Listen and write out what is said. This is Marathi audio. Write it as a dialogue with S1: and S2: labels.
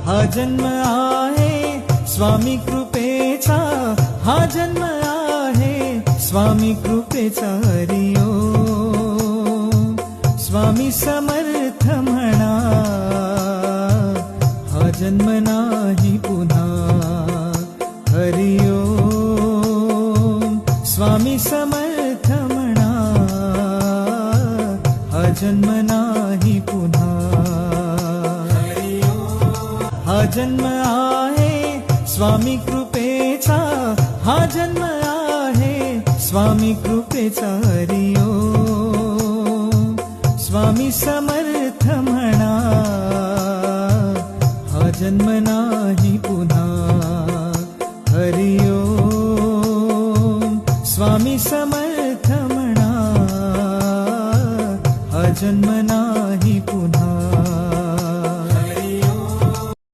S1: हा जन्म आहे स्वामी कृपेचा, हा जन्म आहे स्वामी कृपेचा. हरी ओम स्वामी समर्थ म्हणा, हा जन्म नाही पुन्हा. हरी ओम स्वामी समर्थ म्हणा, हा जन्म नाही पुन्हा. हा जन्म आहे स्वामी कृपेचा, हा जन्म आहे स्वामी कृपेचा. हरी ओम स्वामी समर्थ म्हणा, हा जन्म नाही पुन्हा. हरी ओम स्वामी समर्थ म्हणा, हा जन्म नाही